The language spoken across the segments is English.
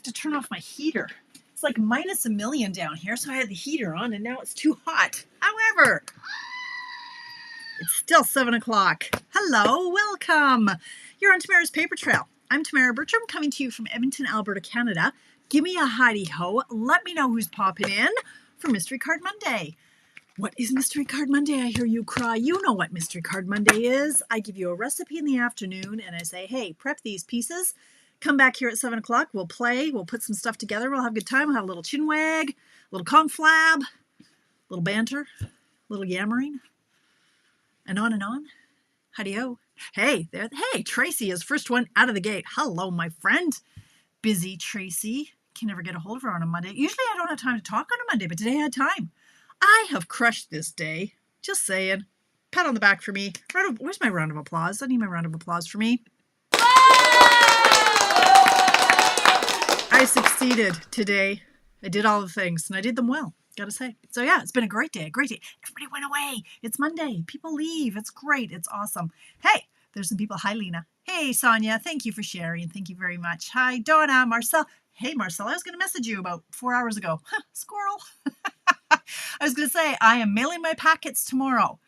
have to turn off my heater. It's like minus a million down here, so I had the heater on, and now it's too hot. However, it's still 7 o'clock. Hello, welcome. You're on Tamara's Paper Trail. I'm Tamara Bertram, coming to you from Edmonton, Alberta, Canada. Give me a hidey-ho. Let me know who's popping in for Mystery Card Monday. What is Mystery Card Monday? I hear you cry. You know what Mystery Card Monday is. I give you a recipe in the afternoon, and I say, hey, prep these pieces. Come back here at 7 o'clock. We'll play. We'll put some stuff together. We'll have a good time. We'll have a little chin wag, a little conflab, a little banter, a little yammering, and on and on. Howdy-ho. Hey, there. Hey, Tracy is first one out of the gate. Hello, my friend. Busy Tracy. Can never get a hold of her on a Monday. Usually I don't have time to talk on a Monday, but today I had time. I have crushed this day. Just saying. Pat on the back for me. Where's my round of applause? I need my round of applause for me. I succeeded today. I did all the things, and I did them well, gotta say. So yeah, it's been a great day, Everybody went away. It's Monday. People leave. It's great. It's awesome. Hey, there's some people. Hi, Lena. Hey, Sonia. Thank you for sharing. Thank you very much. Hi, Donna, Marcel. Hey, Marcel, I was going to message you about 4 hours ago. Squirrel. I was going to say, I am mailing my packets tomorrow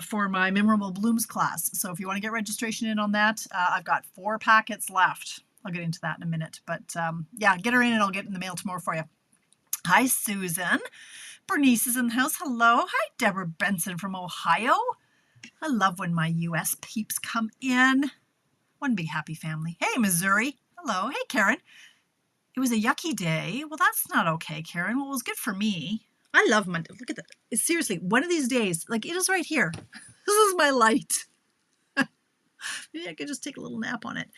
for my Memorable Blooms class. So if you want to get registration in on that, I've got 4 packets left. I'll get into that in a minute. But yeah, get her in and I'll get it in the mail tomorrow for you. Hi, Susan. Bernice is in the house. Hello. Hi, Deborah Benson from Ohio. I love when my U.S. peeps come in. One big happy family. Hey, Missouri. Hello. Hey, Karen. It was a yucky day. Well, that's not okay, Karen. Well, it was good for me. I love Monday. Look at that. It's seriously, one of these days, like it is right here. This is my light. Maybe I could just take a little nap on it.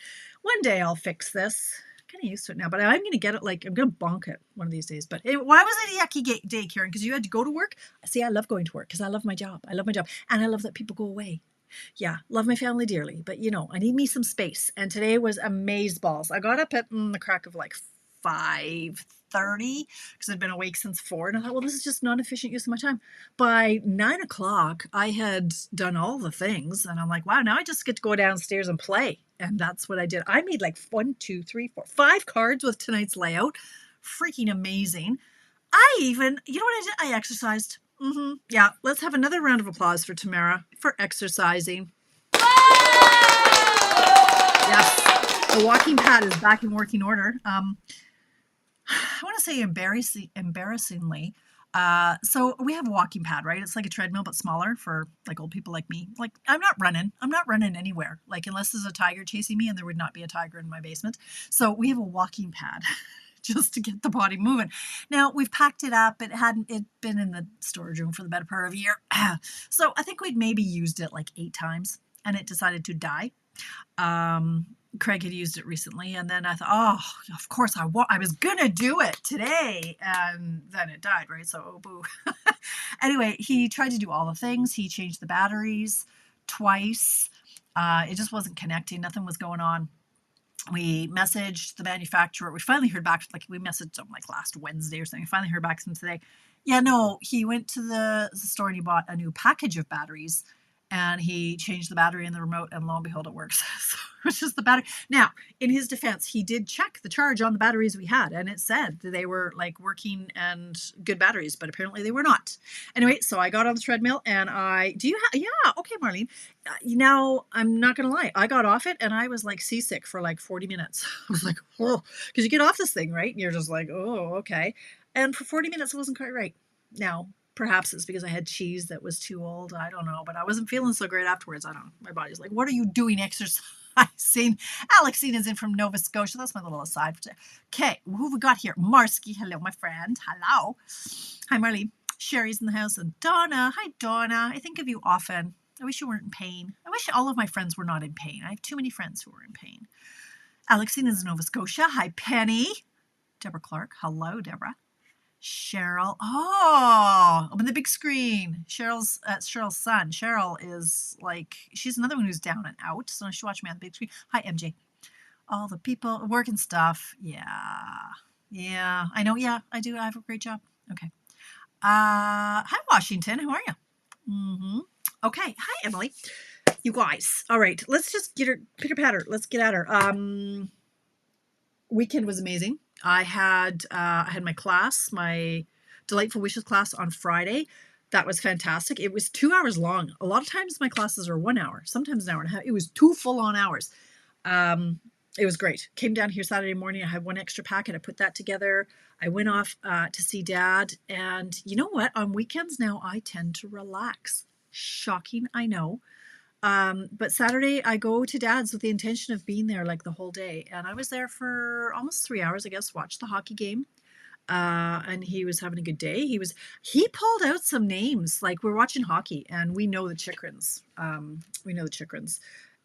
One day I'll fix this. I'm kind of used to it now, but I'm going to get it I'm going to bonk it one of these days. But why was it a yucky day, Karen? Because you had to go to work? See, I love going to work because I love my job. I love my job. And I love that people go away. Yeah, love my family dearly. But, I need me some space. And today was amazeballs. I got up at the crack of 5:30 because I'd been awake since 4. And I thought, well, this is just not efficient use of my time. By 9 o'clock, I had done all the things. And I'm like, wow, now I just get to go downstairs and play. And that's what I did. I made 1, 2, 3, 4, 5 cards with tonight's layout. Freaking amazing. You know what I did? I exercised. Yeah, let's have another round of applause for Tamara for exercising. Yes, the walking pad is back in working order. I want to say embarrassingly. So we have a walking pad, right? It's like a treadmill, but smaller for old people like me. I'm not running anywhere. Unless there's a tiger chasing me, and there would not be a tiger in my basement. So we have a walking pad just to get the body moving. Now we've packed it up. It been in the storage room for the better part of a year. So I think we'd maybe used it 8 times, and it decided to die. Craig had used it recently, and then I thought, oh, of course I was gonna do it today, and then it died, right? So, oh boo. Anyway, he tried to do all the things. He changed the batteries twice. It just wasn't connecting. Nothing was going on. We messaged the manufacturer. We finally heard back. We messaged them last Wednesday or something. Finally heard back from today. Yeah, no, he went to the store and he bought a new package of batteries. And he changed the battery in the remote, and lo and behold, it works. So it's just the battery. Now, in his defense, he did check the charge on the batteries we had, and it said that they were working and good batteries, but apparently they were not. Anyway, so I got on the treadmill, and yeah, okay, Marlene. Now, I'm not going to lie. I got off it, and I was seasick for 40 minutes. I was oh, because you get off this thing, right? And you're just oh, okay. And for 40 minutes, it wasn't quite right. Now, perhaps it's because I had cheese that was too old. I don't know, but I wasn't feeling so great afterwards. I don't know. My body's what are you doing exercising? Alexine is in from Nova Scotia. That's my little aside for today. Okay, who have we got here? Marsky. Hello, my friend. Hello. Hi, Marlene. Sherry's in the house. And Donna. Hi, Donna. I think of you often. I wish you weren't in pain. I wish all of my friends were not in pain. I have too many friends who are in pain. Alexine is in Nova Scotia. Hi, Penny. Deborah Clark. Hello, Deborah. Cheryl. Oh, on the big screen. Cheryl's son. Cheryl is she's another one who's down and out. So she watch me on the big screen. Hi, MJ. All the people, work and stuff. Yeah. Yeah, I know. Yeah, I do. I have a great job. Okay. Hi, Washington. How are you? Okay. Hi, Emily. You guys. All right. Let's just get her, pitter patter. Let's get at her. Weekend was amazing. I had my class, my Delightful Wishes class on Friday. That was fantastic. It was 2 hours long. A lot of times my classes are 1 hour, sometimes an hour and a half. It was 2 full-on hours. It was great. Came down here Saturday morning. I had one extra packet. I put that together. I went off to see Dad. And you know what? On weekends now, I tend to relax. Shocking, I know. But Saturday, I go to Dad's with the intention of being there like the whole day. And I was there for almost 3 hours, I guess, watched the hockey game. And he was having a good day. He pulled out some names. Like, we're watching hockey and we know the Chikrins.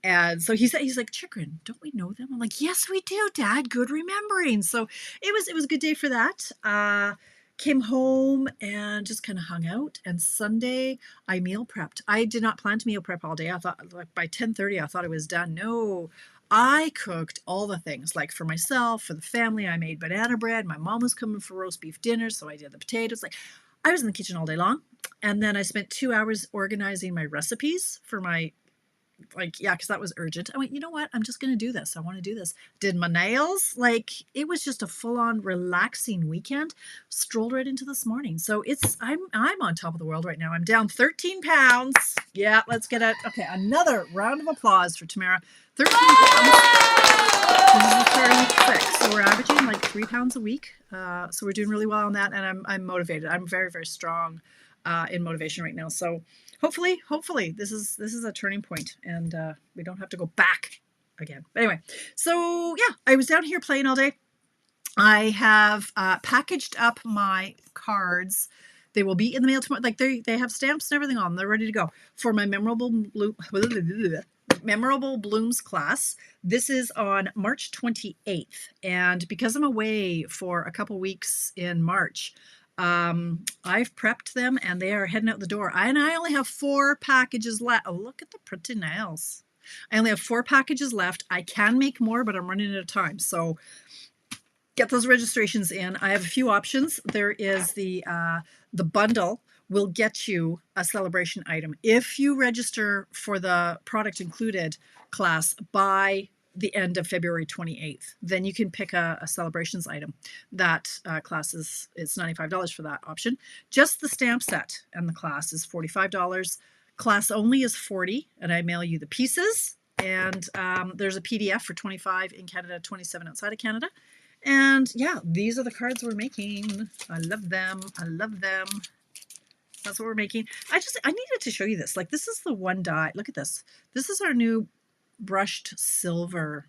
And so he's like, Chikrin, don't we know them? I'm like, yes, we do, Dad. Good remembering. So it was a good day for that. Came home and just kind of hung out. And Sunday I meal prepped. I did not plan to meal prep all day. I thought, like, by 10:30, I thought it was done. No, I cooked all the things, like for myself, for the family. I made banana bread. My mom was coming for roast beef dinner, so I did the potatoes. Like, I was in the kitchen all day long. And then I spent 2 hours organizing my recipes for my, like, yeah, because that was urgent. I went, you know what? I'm just going to do this. I want to do this. Did my nails. Like, it was just a full-on relaxing weekend. Strolled right into this morning. So I'm on top of the world right now. I'm down 13 pounds. Yeah, let's get it. Okay, another round of applause for Tamara. 13 pounds. This is the start of week 6. So we're averaging like 3 pounds a week. So we're doing really well on that. And I'm motivated. I'm very, very strong in motivation right now. So hopefully this is a turning point and we don't have to go back again. But anyway, so yeah, I was down here playing all day. I have packaged up my cards. They will be in the mail tomorrow. Like, they have stamps and everything on them. They're ready to go for my memorable blooms class. This is on March 28th. And because I'm away for a couple weeks in March, I've prepped them and they are heading out the door. And I only have 4 packages left. Oh, look at the pretty nails. I only have 4 packages left. I can make more, but I'm running out of time. So get those registrations in. I have a few options. There is the bundle will get you a celebration item. If you register for the product included class by the end of February 28th, then you can pick a celebrations item. That class is $95 for that option. Just the stamp set and the class is $45. Class only is $40, and I mail you the pieces. And there's a PDF for $25 in Canada, $27 outside of Canada. And yeah, these are the cards we're making. I love them. I love them. That's what we're making. I needed to show you this. Like, this is the one die. Look at this. This is our new brushed silver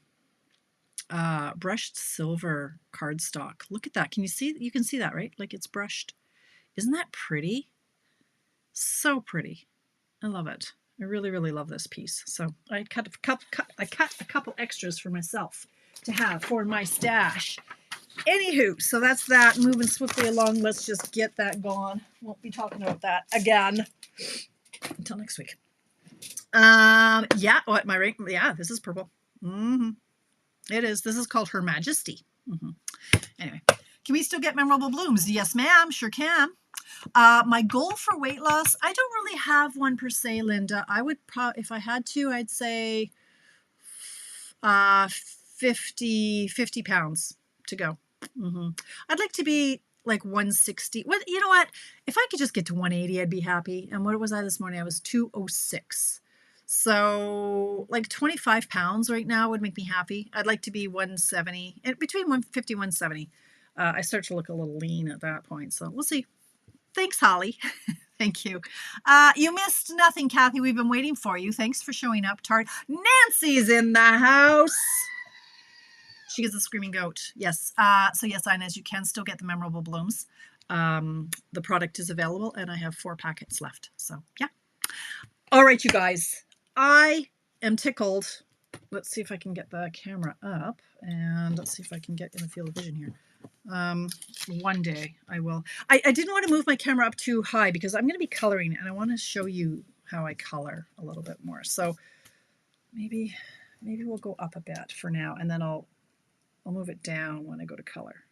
cardstock. Look at that. Can you see? You can see that, right? Like, it's brushed. Isn't that pretty? So pretty. I love it. I really, really love this piece. So I cut a couple extras for myself to have for my stash. Anywho, so that's that. Moving swiftly along. Let's just get that going. Won't be talking about that again until next week. Yeah, what my ring? Yeah, this is purple. It is. This is called Her Majesty. Anyway, can we still get memorable blooms? Yes, ma'am. Sure can. My goal for weight loss, I don't really have one per se, Linda. I would probably, if I had to, I'd say 50 pounds to go. I'd like to be like 160. Well, you know what? If I could just get to 180, I'd be happy. And what was I this morning? I was 206. So like 25 pounds right now would make me happy. I'd like to be 170, between 150 and 170. I start to look a little lean at that point. So we'll see. Thanks, Holly. Thank you. You missed nothing, Kathy. We've been waiting for you. Thanks for showing up, Tart. Nancy's in the house. She is a screaming goat. Yes. So yes, Inez, you can still get the memorable blooms. The product is available and I have 4 packets left. So yeah. All right, you guys. I am tickled. Let's see if I can get the camera up and let's see if I can get in the field of vision here. One day I will. I didn't want to move my camera up too high because I'm going to be coloring and I want to show you how I color a little bit more. So maybe we'll go up a bit for now and then I'll move it down when I go to color.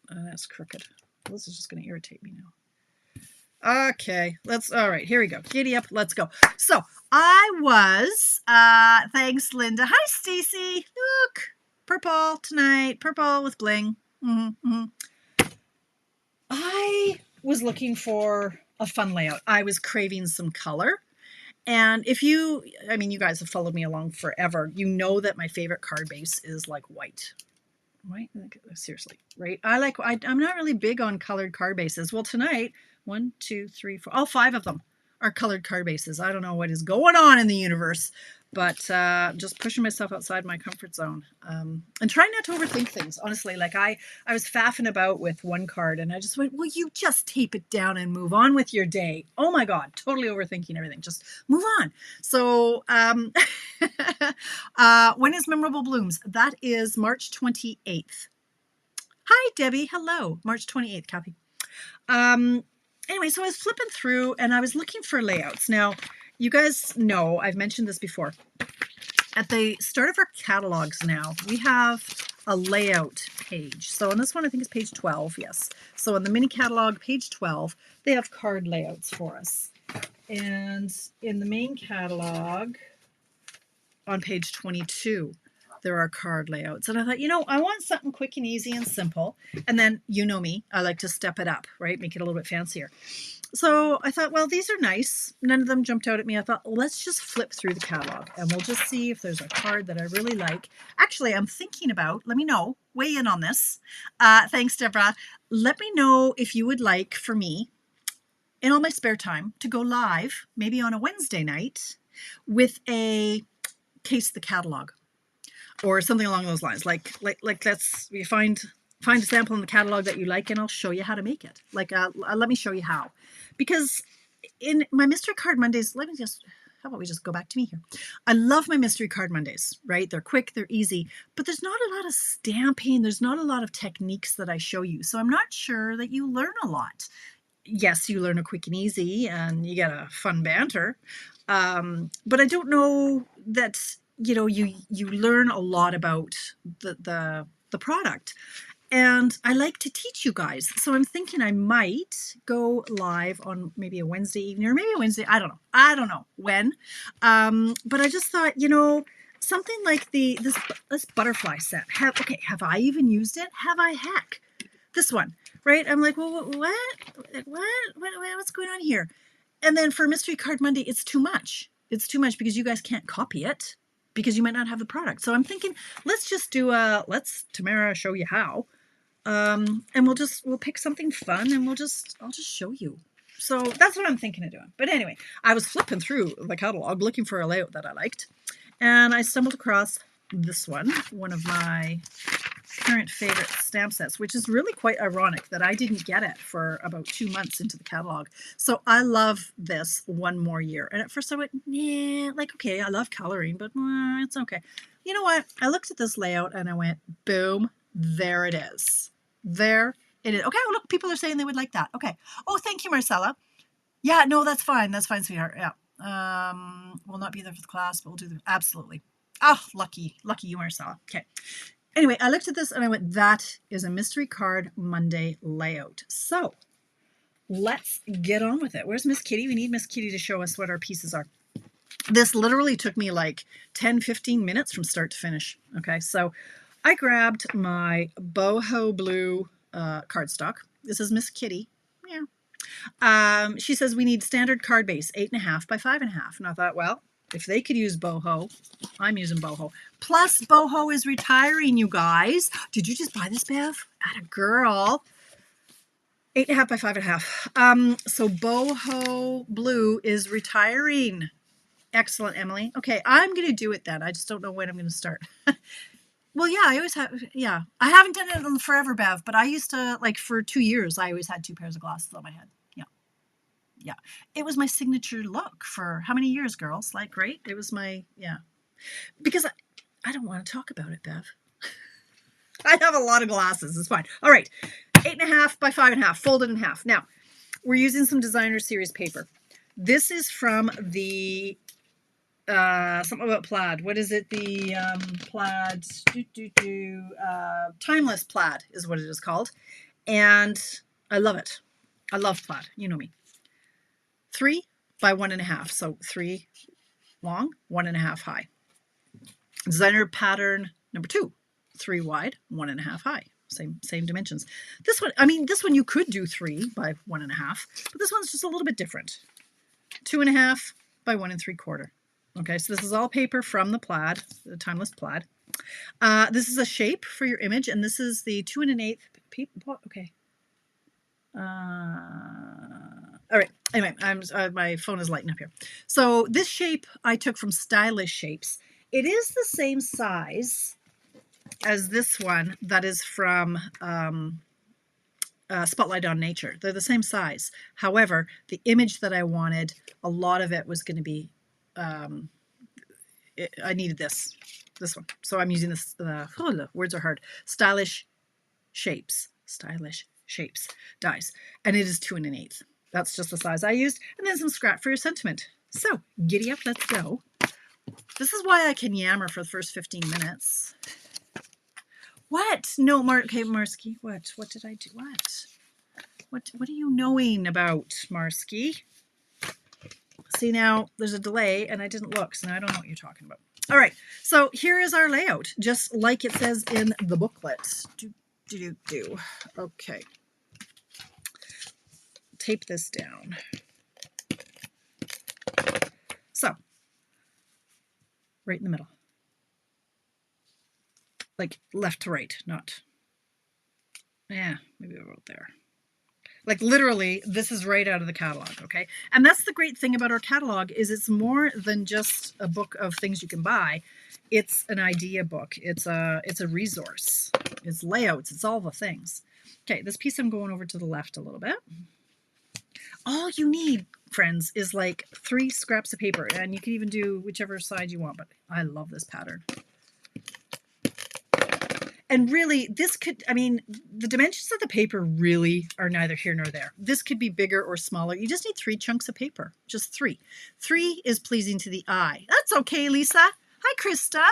That's crooked. This is just going to irritate me now. Okay, all right, here we go. Giddy up, let's go. So I was, thanks, Linda. Hi, Stacy. Look, purple tonight, purple with bling. I was looking for a fun layout. I was craving some color. And if you, I mean, you guys have followed me along forever. You know that my favorite card base is like white. White? Seriously, right? I'm not really big on colored card bases. Well, tonight, 1, 2, 3, 4, all 5 of them are colored card bases. I don't know what is going on in the universe, but just pushing myself outside my comfort zone and trying not to overthink things. Honestly, like I was faffing about with one card and I just went, well, you just tape it down and move on with your day. Oh my God, totally overthinking everything. Just move on. So when is Memorable Blooms? That is March 28th. Hi, Debbie. Hello. March 28th, Kathy. Anyway, so I was flipping through and I was looking for layouts. Now, you guys know, I've mentioned this before. At the start of our catalogs now, we have a layout page. So on this one, I think it's page 12, yes. So on the mini catalog, page 12, they have card layouts for us. And in the main catalog, on page 22, there are card layouts. And I thought, you know, I want something quick and easy and simple. And then, you know me, I like to step it up, right? Make it a little bit fancier. So I thought, well, these are nice. None of them jumped out at me. I thought, let's just flip through the catalog and we'll just see if there's a card that I really like. Actually, I'm thinking about, let me know, weigh in on this. Thanks, Deborah. Let me know if you would like for me, in all my spare time, to go live, maybe on a Wednesday night, with a Case the Catalog or something along those lines. Like that's, you find a sample in the catalog that you like and I'll show you how to make it. Like, let me show you how. Because in my Mystery Card Mondays, how about we just go back to me here? I love my Mystery Card Mondays, right? They're quick, they're easy, but there's not a lot of stamping. There's not a lot of techniques that I show you. So I'm not sure that you learn a lot. Yes, you learn a quick and easy and you get a fun banter. But I don't know that, you know, you learn a lot about the product. And I like to teach you guys. So I'm thinking I might go live on maybe a Wednesday evening or maybe a Wednesday. I don't know when. But I just thought, you know, something like this butterfly set. Have I even used it? Have I? Heck, this one, right? I'm like, well, what's going on here? And then for Mystery Card Monday, it's too much. It's too much because you guys can't copy it because you might not have the product. So I'm thinking, let's just do let's Tamara show you how. And we'll pick something fun and I'll just show you. So that's what I'm thinking of doing. But anyway, I was flipping through the catalog looking for a layout that I liked. And I stumbled across this one of my current favorite stamp sets, which is really quite ironic that I didn't get it for about 2 months into the catalog. So I love this One More Year. And at first I went, yeah, like, okay, I love coloring, but it's okay. You know what? I looked at this layout and I went, boom, there it is. There it is. Okay, well, look, people are saying they would like that. Okay. Oh, thank you, Marcella. Yeah, no, that's fine. That's fine, sweetheart. Yeah. We'll not be there for the class, but we'll do the, absolutely. Oh, lucky you, Marcella. Okay. Anyway, I looked at this and I went, that is a Mystery Card Monday layout. So let's get on with it. Where's Miss Kitty? We need Miss Kitty to show us what our pieces are. This literally took me like 10, 15 minutes from start to finish. Okay, so I grabbed my boho blue cardstock. This is Miss Kitty. Yeah. She says we need standard card base, 8.5 by 5.5. And I thought, well, if they could use boho, I'm using boho. Plus, boho is retiring, you guys. Did you just buy this, Bev? Atta girl. 8.5 by 5.5. So boho blue is retiring. Excellent, Emily. Okay, I'm going to do it then. I just don't know when I'm going to start. Well, yeah, I always have, yeah. I haven't done it in forever, Bev, but I used to, like, for 2 years, I always had 2 pairs of glasses on my head. Yeah. It was my signature look for how many years, girls? Like, right? It was my, yeah. Because I don't want to talk about it, Bev. I have a lot of glasses. It's fine. All right. 8.5 by 5.5, folded in half. Now, we're using some designer series paper. This is from the something about plaid. What is it? The plaid, timeless plaid is what it is called. And I love it. I love plaid. You know me. 3 by 1.5. So 3 long, 1.5 high. Designer pattern number 2, 3 wide, 1.5 high. same dimensions. This one, I mean, this one you could do 3 by 1.5, but this one's just a little bit different. 2.5 by 1 3/4. Okay, so this is all paper from the plaid, the timeless plaid. This is a shape for your image, and this is the 2 1/8. Okay. All right. Anyway, my phone is lighting up here. So this shape I took from Stylish Shapes. It is the same size as this one that is from Spotlight on Nature. They're the same size. However, the image that I wanted, a lot of it was going to be, I needed this one. So I'm using this, the words are hard, Stylish Shapes dies. And it is 2 1/8. That's just the size I used. And then some scrap for your sentiment. So giddy up, let's go. This is why I can yammer for the first 15 minutes. What? No, okay, Marsky. What did I do? What are you knowing about, Marsky? See, now there's a delay and I didn't look, so now I don't know what you're talking about. All right, so here is our layout, just like it says in the booklet. Okay. Tape this down. So, right in the middle. Like left to right, not, yeah, maybe I wrote there. Like literally, this is right out of the catalog, okay? And that's the great thing about our catalog is it's more than just a book of things you can buy. It's an idea book. It's a resource. It's layouts. It's all the things. Okay, this piece I'm going over to the left a little bit. All you need, friends, is like 3 scraps of paper, and you can even do whichever side you want, but I love this pattern. And really, this could, I mean, the dimensions of the paper really are neither here nor there. This could be bigger or smaller. You just need 3 chunks of paper, just 3. 3 is pleasing to the eye. That's okay, Lisa. Hi, Krista.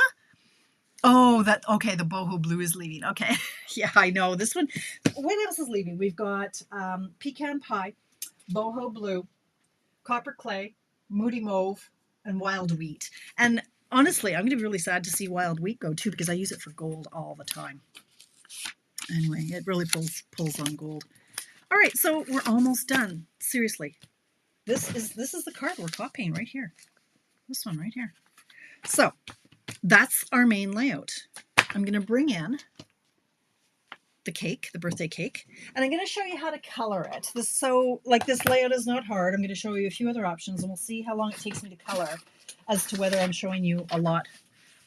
Oh, okay, the boho blue is leaving. Okay, yeah, I know. This one, what else is leaving? We've got pecan pie, boho blue, copper clay, moody mauve, and wild wheat. And honestly, I'm going to be really sad to see wild wheat go too, because I use it for gold all the time. Anyway, it really pulls on gold. All right, so we're almost done. Seriously, this is the card we're copying right here. This one right here. So that's our main layout. I'm going to bring in the cake, the birthday cake, and I'm going to show you how to color it. This layout is not hard. I'm going to show you a few other options, and we'll see how long it takes me to color as to whether I'm showing you a lot,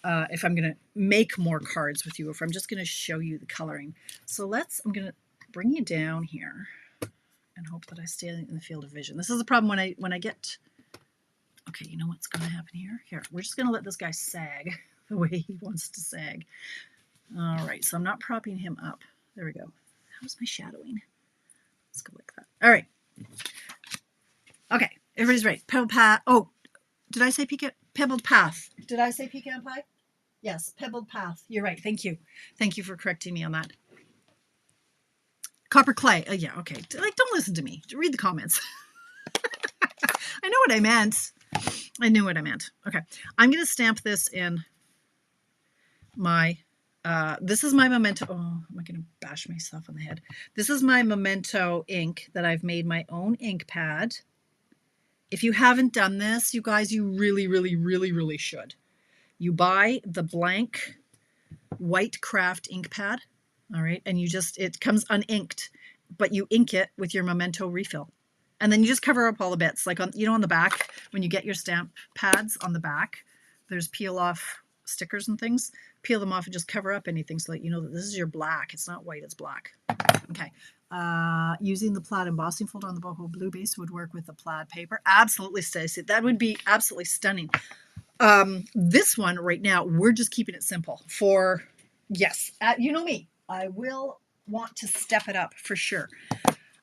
if I'm going to make more cards with you, or if I'm just going to show you the coloring. So I'm going to bring you down here and hope that I stay in the field of vision. This is the problem when I get, okay, you know what's going to happen here? Here, we're just going to let this guy sag the way he wants to sag. All right, so I'm not propping him up. There we go. How's my shadowing? Let's go like that. All right. Okay, everybody's ready. Pebbled path. Oh, did I say pebbled path? Did I say pecan pie? Yes, pebbled path. You're right. Thank you. Thank you for correcting me on that. Copper clay. Yeah, okay. Don't listen to me. Read the comments. I know what I meant. I knew what I meant. Okay. I'm going to stamp this in my... this is my Memento. Oh, am I going to bash myself on the head? This is my Memento ink that I've made my own ink pad. If you haven't done this, you guys, you really, really, really, really should. You buy the blank white craft ink pad, all right, and it comes uninked, but you ink it with your Memento refill. And then you just cover up all the bits. Like on the back, when you get your stamp pads on the back, there's peel off stickers and things. Peel them off and just cover up anything so that you know that this is your black. It's not white, it's black. Okay. Using the plaid embossing folder on the boho blue base would work with the plaid paper. Absolutely, Stacey. That would be absolutely stunning. This one right now, we're just keeping it simple for, yes, you know me. I will want to step it up for sure.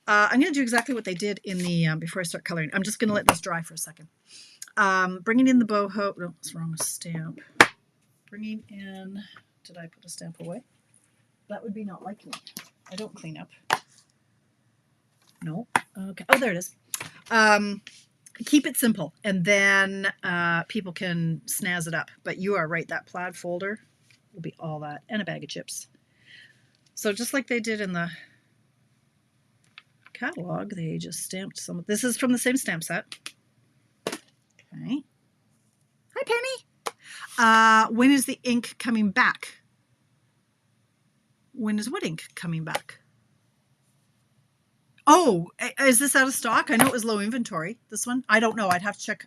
I'm going to do exactly what they did in the, before I start coloring. I'm just going to let this dry for a second. Bringing in the boho, no, what's wrong with stamp? Bringing in, did I put a stamp away? That would be not like me. I don't clean up. No. Okay. Oh, there it is. Keep it simple, and then people can snazz it up. But you are right. That plaid folder will be all that, and a bag of chips. So just like they did in the catalog, they just stamped some of this. Is from the same stamp set. Okay. Hi, Penny. When is the ink coming back? When is what ink coming back? Oh, is this out of stock? I know it was low inventory. This one? I don't know. I'd have to check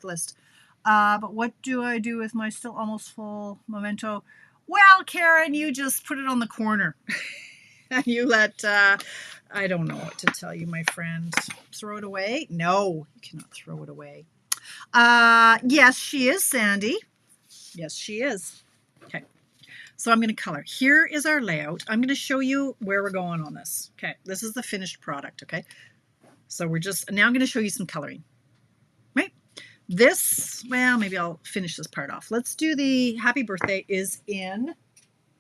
the list. But what do I do with my still almost full Memento? Well, Karen, you just put it on the corner. And you let, I don't know what to tell you, my friend. Throw it away? No, you cannot throw it away. Yes, she is, Sandy. Yes, she is. Okay. So I'm going to color. Here is our layout. I'm going to show you where we're going on this. Okay, this is the finished product, okay? So now I'm going to show you some coloring, right? This, well, maybe I'll finish this part off. Let's do the happy birthday is in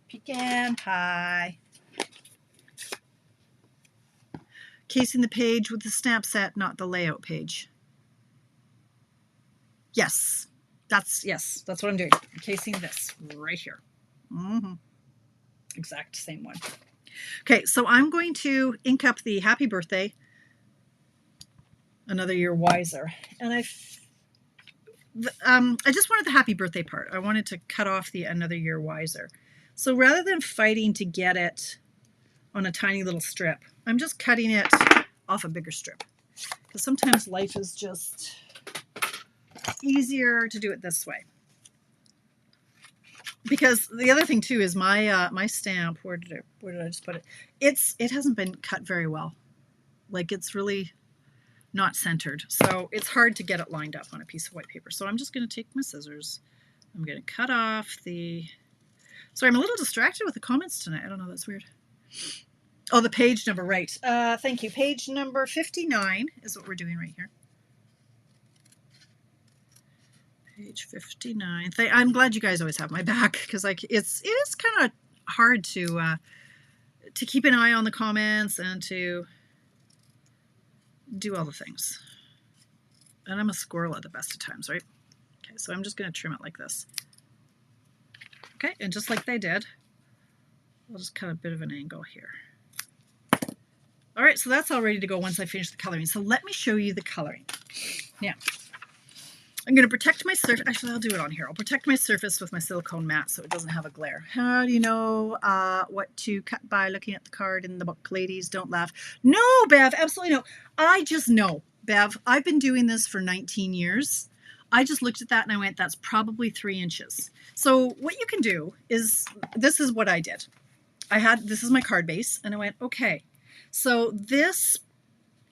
pecan pie. Casing the page with the stamp set, not the layout page. Yes, that's what I'm doing. I'm casing this right here. Exact same one. Okay, so I'm going to ink up the happy birthday, another year wiser. And I just wanted the happy birthday part. I wanted to cut off the another year wiser. So rather than fighting to get it on a tiny little strip, I'm just cutting it off a bigger strip. Because sometimes life is just easier to do it this way. Because the other thing too is my stamp, where did I just put it? It hasn't been cut very well. Like, it's really not centered. So it's hard to get it lined up on a piece of white paper. So I'm just going to take my scissors. I'm going to cut off the... Sorry, I'm a little distracted with the comments tonight. I don't know, that's weird. Oh, the page number, right. Thank you. Page number 59 is what we're doing right here. Page 59. I'm glad you guys always have my back, because like it is kind of hard to keep an eye on the comments and to do all the things. And I'm a squirrel at the best of times, right? Okay, so I'm just going to trim it like this. Okay, and just like they did, I'll just cut a bit of an angle here. All right, so that's all ready to go once I finish the coloring. So let me show you the coloring. Now, I'm going to protect my surface. Actually, I'll do it on here. I'll protect my surface with my silicone mat so it doesn't have a glare. How do you know what to cut by looking at the card in the book? Ladies, don't laugh. No, Bev, absolutely no. I just know, Bev, I've been doing this for 19 years. I just looked at that and I went, that's probably 3 inches. So what you can do is, this is what I did. This is my card base, and I went, okay, so this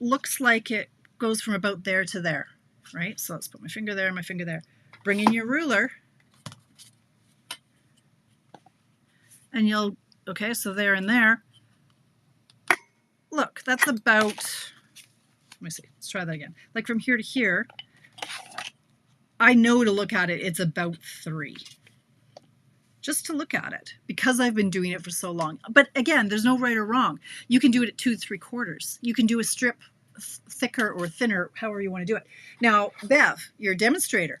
looks like it goes from about there to there. Right? So let's put my finger there, my finger there. Bring in your ruler. And okay, so there and there. Look, that's about, let me see, let's try that again. Like from here to here, I know to look at it, it's about 3. Just to look at it, because I've been doing it for so long. But again, there's no right or wrong. You can do it at 2 3/4. You can do a strip thicker or thinner, however you want to do it. Now, Bev, you're a demonstrator.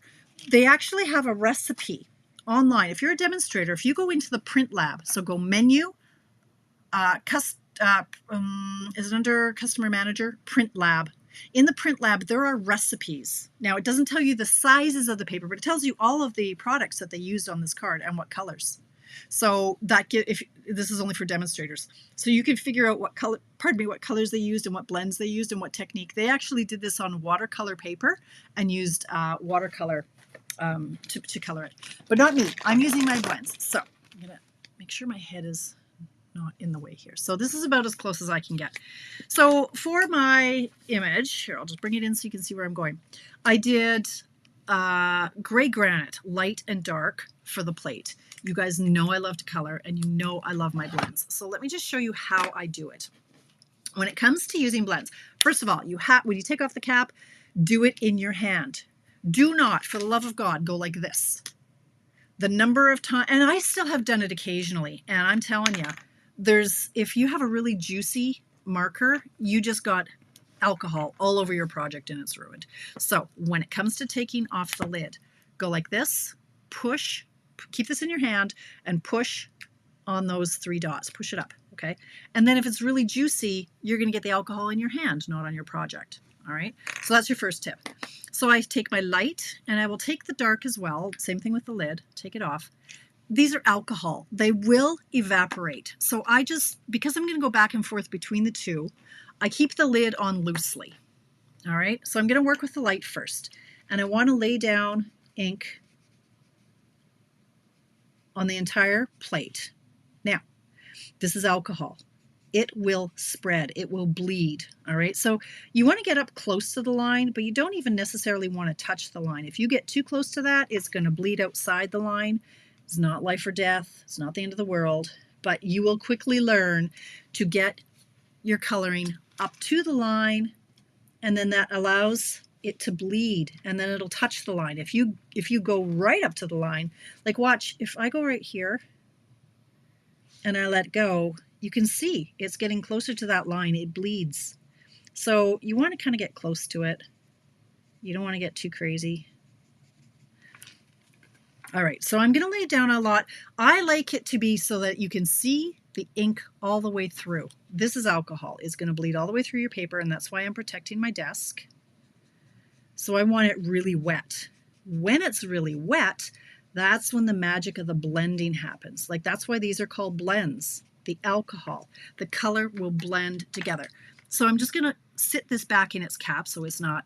They actually have a recipe online. If you're a demonstrator, if you go into the print lab, so go menu, is it under customer manager? Print lab. In the print lab, there are recipes. Now, it doesn't tell you the sizes of the paper, but it tells you all of the products that they used on this card and what colors. So if this is only for demonstrators, so you can figure out what colors they used and what blends they used and what technique. They actually did this on watercolor paper and used watercolor to color it, but not me. I'm using my blends. So I'm gonna make sure my head is not in the way here. So this is about as close as I can get. So for my image here, I'll just bring it in so you can see where I'm going. I did gray granite, light and dark, for the plate. You guys know I love to color, and you know I love my blends. So let me just show you how I do it. When it comes to using blends, first of all, when you take off the cap, do it in your hand. Do not, for the love of God, go like this. The number of times, and I still have done it occasionally, and I'm telling you, if you have a really juicy marker, you just got alcohol all over your project and it's ruined. So when it comes to taking off the lid, go like this, push, keep this in your hand and push on those 3 dots. Push it up, okay? And then if it's really juicy, you're going to get the alcohol in your hand, not on your project, all right? So that's your first tip. So I take my light and I will take the dark as well. Same thing with the lid, take it off. These are alcohol. They will evaporate. So I just, because I'm going to go back and forth between the two, I keep the lid on loosely, all right? So I'm going to work with the light first. And I want to lay down ink on the entire plate. Now, this is alcohol. It will spread. It will bleed. All right. So you want to get up close to the line, but you don't even necessarily want to touch the line. If you get too close to that, it's going to bleed outside the line. It's not life or death. It's not the end of the world, but you will quickly learn to get your coloring up to the line, and then that allows it to bleed, and then it'll touch the line. If you go right up to the line, like watch, if I go right here and I let go, you can see it's getting closer to that line. It bleeds. So you want to kind of get close to it. You don't want to get too crazy. All right, so I'm going to lay it down a lot. I like it to be so that you can see the ink all the way through. This is alcohol. It's going to bleed all the way through your paper, and that's why I'm protecting my desk. So I want it really wet. When it's really wet, that's when the magic of the blending happens. Like that's why these are called blends. The alcohol, the color will blend together. So I'm just going to sit this back in its cap so it's not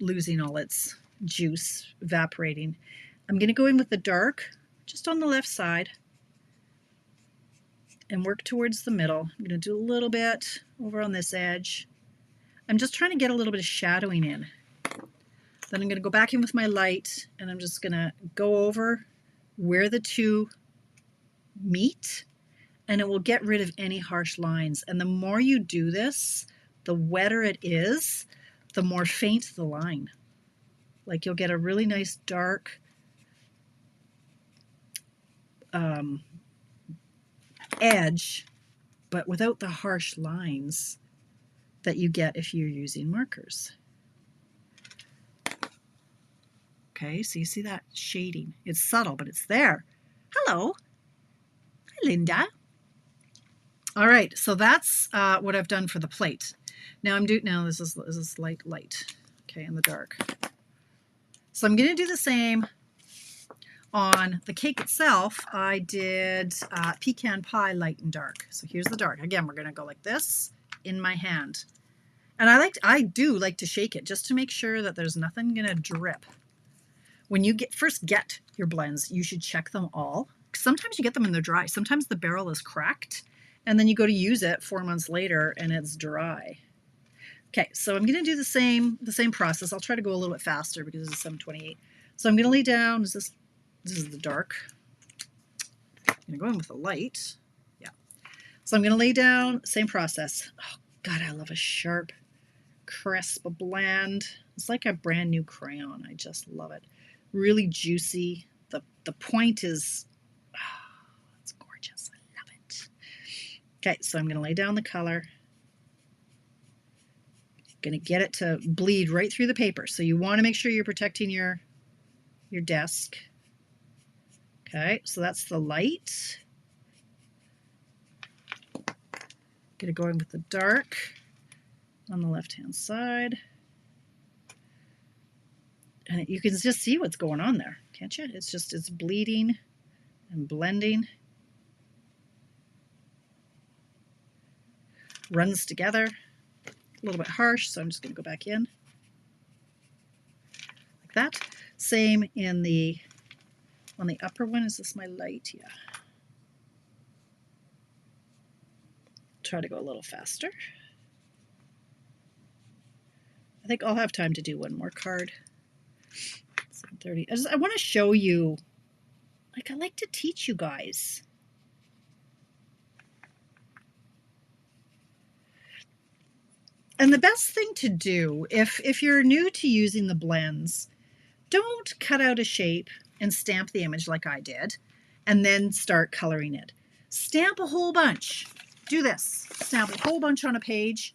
losing all its juice, evaporating. I'm going to go in with the dark just on the left side and work towards the middle. I'm going to do a little bit over on this edge. I'm just trying to get a little bit of shadowing in. Then I'm going to go back in with my light, and I'm just going to go over where the two meet, and it will get rid of any harsh lines. And the more you do this, the wetter it is, the more faint the line. Like you'll get a really nice dark edge, but without the harsh lines that you get if you're using markers. Okay, so you see that shading. It's subtle, but it's there. Hello. Hi, Linda. All right, so that's what I've done for the plate. Now this is light, okay, in the dark. So I'm going to do the same on the cake itself. I did pecan pie light and dark. So here's the dark. Again, we're going to go like this in my hand. And I do like to shake it just to make sure that there's nothing going to drip. When you first get your blends, you should check them all. Sometimes you get them and they're dry. Sometimes the barrel is cracked, and then you go to use it 4 months later and it's dry. Okay, so I'm going to do the same process. I'll try to go a little bit faster because this is 7:28. So I'm going to lay down. This is the dark. I'm going to go in with the light. Yeah. So I'm going to lay down. Same process. Oh God, I love a sharp, crisp, bland. It's like a brand new crayon. I just love it. Really juicy. The point is, it's gorgeous. I love it. Okay, so I'm going to lay down the color. Going to get it to bleed right through the paper. So you want to make sure you're protecting your desk. Okay, so that's the light. Going to go in with the dark on the left-hand side. And you can just see what's going on there, can't you? It's bleeding and blending. Runs together. A little bit harsh, so I'm just going to go back in. Like that. Same on the upper one. Is this my light? Yeah. Try to go a little faster. I think I'll have time to do one more card. 7:30. I want to show you, like I like to teach you guys. And the best thing to do, if you're new to using the blends, don't cut out a shape and stamp the image like I did, and then start coloring it. Stamp a whole bunch. Do this. Stamp a whole bunch on a page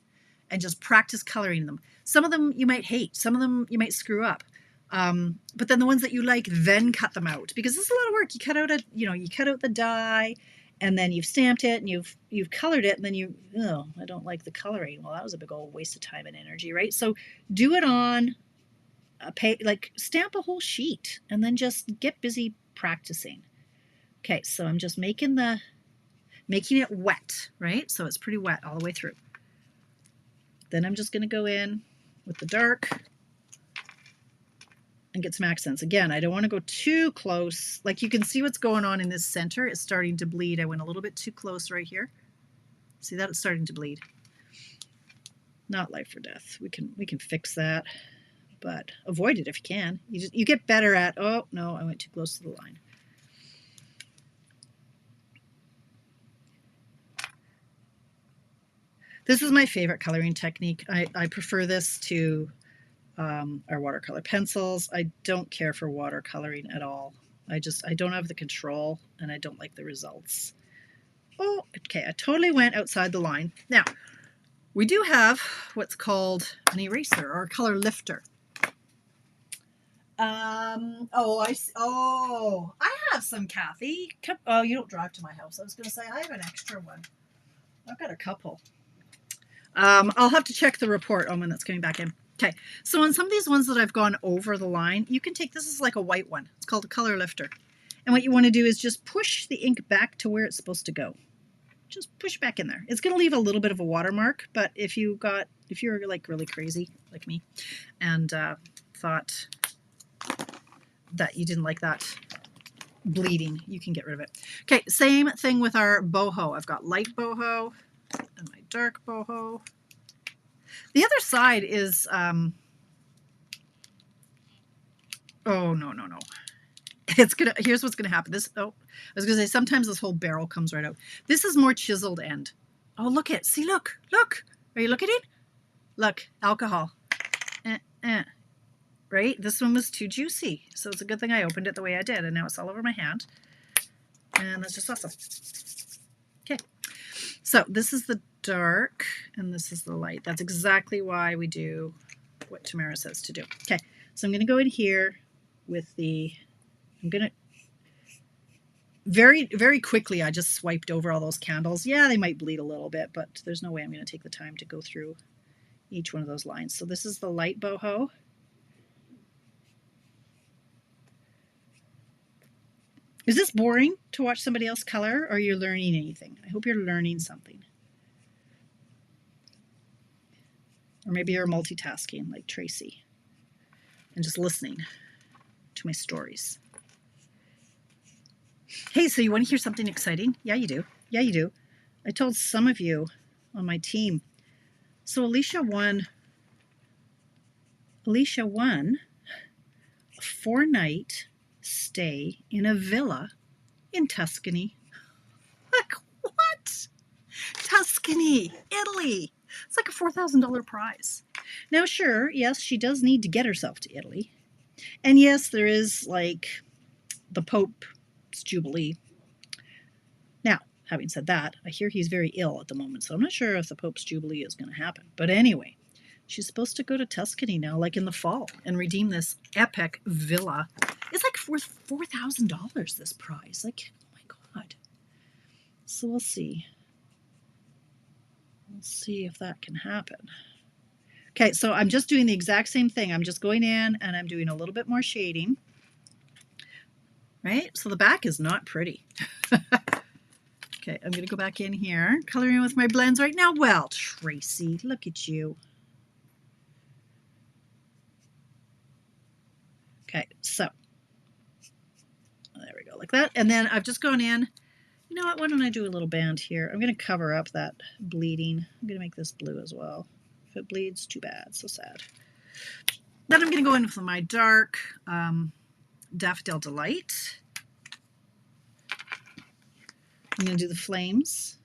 and just practice coloring them. Some of them you might hate. Some of them you might screw up. But then the ones that you like, then cut them out, because this is a lot of work. You cut out you cut out the die, and then you've stamped it and you've colored it, and then you, oh, I don't like the coloring. Well, that was a big old waste of time and energy, right? So do it on a like stamp a whole sheet and then just get busy practicing. Okay, so I'm just making it wet, right? So it's pretty wet all the way through. Then I'm just going to go in with the dark and get some accents. Again, I don't want to go too close. Like you can see what's going on in this center. It's starting to bleed. I went a little bit too close right here. See that? It's starting to bleed. Not life or death. We can fix that, but avoid it if you can. You get better at, oh no, I went too close to the line. This is my favorite coloring technique. I prefer this to our watercolor pencils. I don't care for watercoloring at all. I don't have the control and I don't like the results. Oh, okay, I totally went outside the line. Now, we do have what's called an eraser or a color lifter. I have some, Kathy. Oh, you don't drive to my house. I was going to say I have an extra one. I've got a couple. I'll have to check the report on when that's coming back in. Okay, so on some of these ones that I've gone over the line, you can take, this is like a white one. It's called a color lifter. And what you want to do is just push the ink back to where it's supposed to go. Just push back in there. It's going to leave a little bit of a watermark, but if you're like really crazy like me and thought that you didn't like that bleeding, you can get rid of it. Okay, same thing with our boho. I've got light boho and my dark boho. The other side is, oh, no. Here's what's gonna happen. I was gonna say, sometimes this whole barrel comes right out. This is more chiseled end. Oh, look it. See, look. Are you looking at it? Look, alcohol. Right? This one was too juicy. So it's a good thing I opened it the way I did, and now it's all over my hand. And that's just awesome. Okay. So this is the dark and this is the light. That's exactly why we do what Tamara says to do. Okay, so I'm going to go in here with I'm going to very, very quickly, I just swiped over all those candles. Yeah, they might bleed a little bit, but there's no way I'm going to take the time to go through each one of those lines. So this is the light boho. Is this boring to watch somebody else color, or are you learning anything? I hope you're learning something. Or maybe you're multitasking like Tracy and just listening to my stories. Hey, so you want to hear something exciting? Yeah, you do. Yeah, you do. I told some of you on my team. So Alicia won a 4-night stay in a villa in Tuscany. Like, what? Tuscany, Italy. It's like a $4,000 prize. Now, sure, yes, she does need to get herself to Italy. And yes, there is like the Pope's Jubilee. Now, having said that, I hear he's very ill at the moment, so I'm not sure if the Pope's Jubilee is going to happen. But anyway, she's supposed to go to Tuscany now, like in the fall, and redeem this epic villa. It's like worth $4,000, this prize. Like, oh my God. So we'll see. We'll see if that can happen. Okay, so I'm just doing the exact same thing. I'm just going in and I'm doing a little bit more shading. Right? So the back is not pretty. Okay, I'm going to go back in here, coloring with my blends right now. Well, Tracy, look at you. Okay, so there we go, like that. And then I've just gone in. You know what? Why don't I do a little band here? I'm going to cover up that bleeding. I'm going to make this blue as well. If it bleeds, too bad. So sad. Then I'm going to go in with my dark Daffodil Delight. I'm going to do the flames.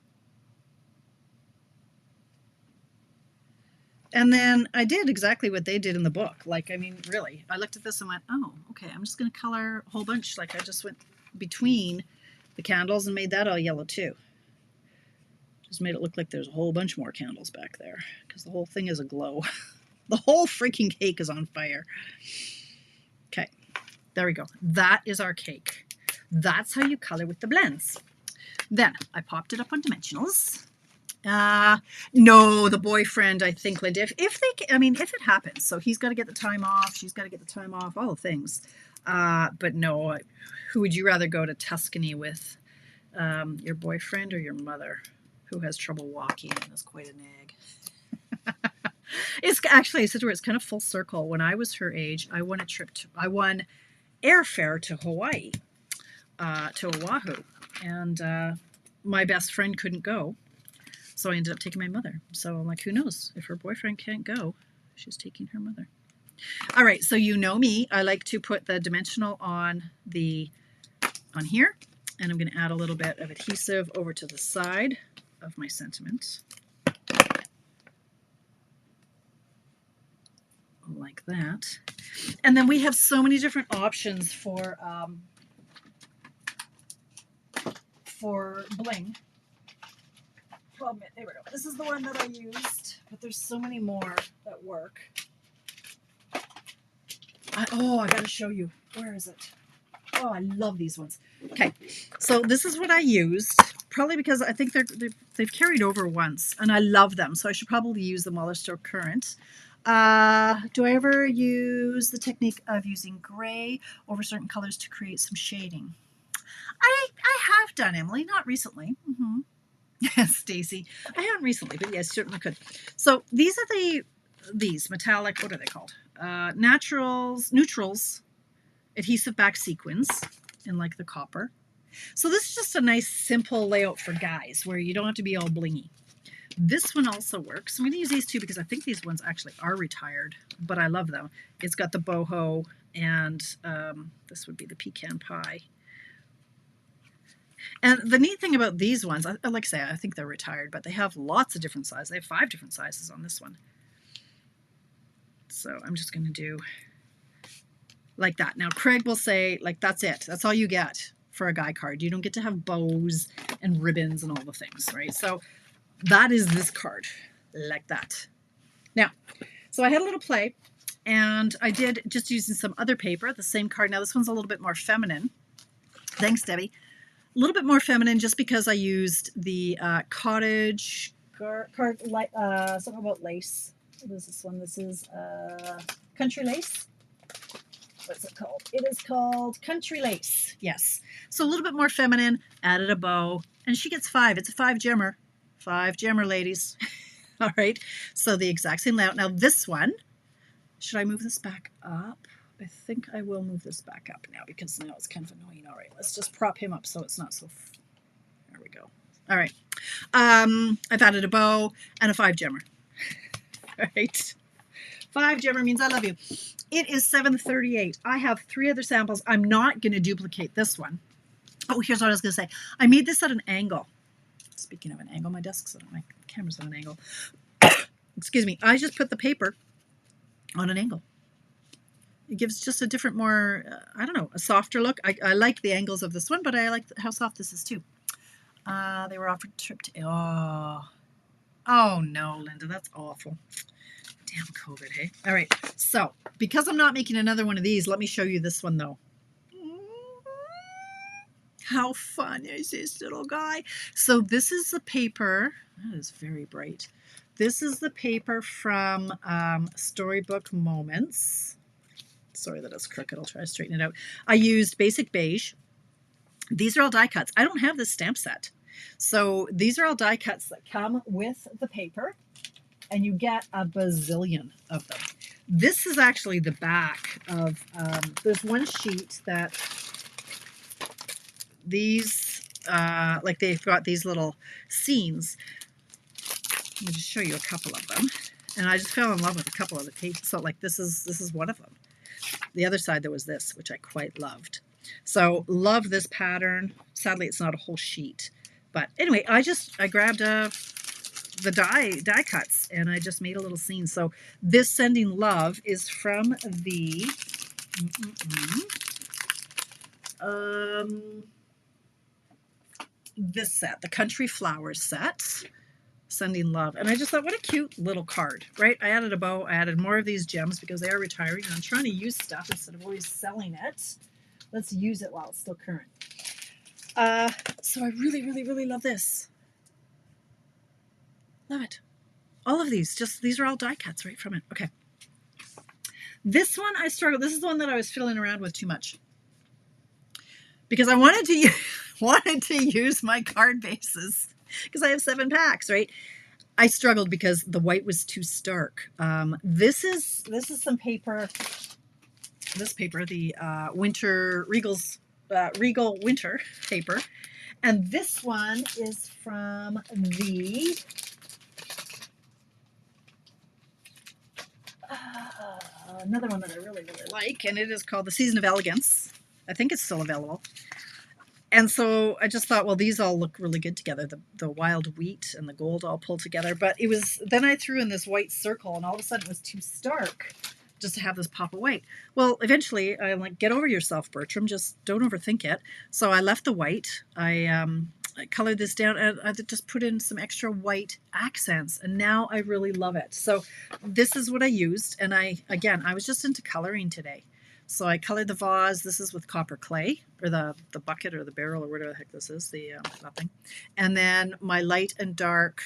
And then I did exactly what they did in the book. Like, I mean, really, I looked at this and went, oh, okay, I'm just going to color a whole bunch. Like, I just went between the candles and made that all yellow too. Just made it look like there's a whole bunch more candles back there because the whole thing is aglow. The whole freaking cake is on fire. Okay, there we go. That is our cake. That's how you color with the blends. Then I popped it up on dimensionals. No, the boyfriend, I think, Linda, if it happens, so he's got to get the time off, she's got to get the time off, all the things. But no, who would you rather go to Tuscany with? Your boyfriend or your mother, who has trouble walking and is quite an egg? It's actually, I said to her, it's kind of full circle. When I was her age, I won airfare to Hawaii, to Oahu, and my best friend couldn't go. So I ended up taking my mother. So I'm like, who knows? If her boyfriend can't go, she's taking her mother. All right, so you know me. I like to put the dimensional on here, and I'm going to add a little bit of adhesive over to the side of my sentiment. Like that. And then we have so many different options for bling. Well, there we go. This is the one that I used, but there's so many more that work. I got to show you. Where is it? Oh, I love these ones. Okay, so this is what I used, probably because I think they've carried over once, and I love them, so I should probably use them while they're still current. Do I ever use the technique of using gray over certain colors to create some shading? I have done, Emily, not recently. Yes, Stacy. I haven't recently, but yes, certainly could. So these are these metallic, what are they called? Neutrals, adhesive back sequins in like the copper. So this is just a nice simple layout for guys where you don't have to be all blingy. This one also works. I'm going to use these two because I think these ones actually are retired, but I love them. It's got the boho, and this would be the pecan pie. And the neat thing about these ones, like I say, I think they're retired, but they have lots of different sizes. They have 5 different sizes on this one. So I'm just going to do like that. Now, Craig will say, like, that's it. That's all you get for a guy card. You don't get to have bows and ribbons and all the things, right? So that is this card, like that. Now, so I had a little play, and I did just using some other paper, the same card. Now, this one's a little bit more feminine. Thanks, Debbie. A little bit more feminine just because I used the cottage card, something about lace. What is this one? This is country lace. What's it called? It is called country lace. Yes. So a little bit more feminine, added a bow, and she gets 5. It's a 5 gemmer. 5 gemmer, ladies. All right. So the exact same layout. Now this one, should I move this back up? I think I will move this back up now because now it's kind of annoying. All right, let's just prop him up so it's not so... There we go. All right. I've added a bow and a 5 gemmer. All right. 5 gemmer means I love you. It is 7:38. I have 3 other samples. I'm not going to duplicate this one. Oh, here's what I was going to say. I made this at an angle. Speaking of an angle, my camera's at an angle. Excuse me. I just put the paper on an angle. It gives just a different, more, I don't know, a softer look. I like the angles of this one, but I like how soft this is too. They were offered a trip to... Oh no, Linda, that's awful. Damn COVID, hey? All right, so because I'm not making another one of these, let me show you this one though. How fun is this little guy? So this is the paper. That is very bright. This is the paper from Storybook Moments. Sorry that it's crooked. I'll try to straighten it out. I used basic beige. These are all die cuts. I don't have this stamp set. So these are all die cuts that come with the paper, and you get a bazillion of them. This is actually the back of, there's one sheet that these, like they've got these little scenes. Let me just show you a couple of them. And I just fell in love with a couple of the pages. So like this is one of them. The other side there was this, which I quite loved. So love this pattern. Sadly, it's not a whole sheet. But anyway, I grabbed the die cuts and I just made a little scene. So this Sending Love is from the this set, the Country Flowers set. Sending Love. And I just thought, what a cute little card, right? I added a bow. I added more of these gems because they are retiring. And I'm trying to use stuff instead of always selling it. Let's use it while it's still current. So I really, really, really love this. Love it. All of these, these are all die cuts right from it. Okay. This one I struggled. This is the one that I was fiddling around with too much because I wanted to use my card bases because I have 7 packs, right? I struggled because the white was too stark. This is some paper. This paper, the Winter Regal Winter paper, and this one is from the another one that I really, really like, and it is called the Season of Elegance. I think it's still available. And so I just thought, well, these all look really good together. The wild wheat and the gold all pulled together. But it was, then I threw in this white circle and all of a sudden it was too stark just to have this pop of white. Well, eventually I'm like, get over yourself, Bertram. Just don't overthink it. So I left the white. I colored this down and I just put in some extra white accents. And now I really love it. So this is what I used. And I was just into coloring today. So I colored the vase. This is with copper clay, or the bucket or the barrel or whatever the heck this is, that thing. And then my light and dark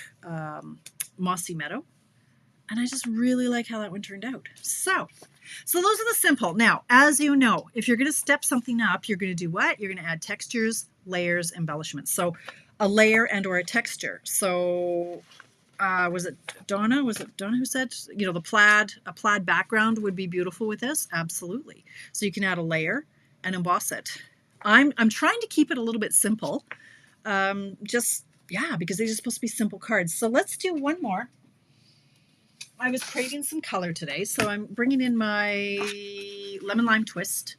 mossy meadow. And I just really like how that one turned out. So those are the simple. Now, as you know, if you're going to step something up, you're going to do what? You're going to add textures, layers, embellishments. So a layer and or a texture. So was it Donna who said, a plaid background would be beautiful with this? Absolutely. So you can add a layer and emboss it. I'm trying to keep it a little bit simple. Because these are supposed to be simple cards. So let's do one more. I was craving some color today, so I'm bringing in my Lemon Lime Twist,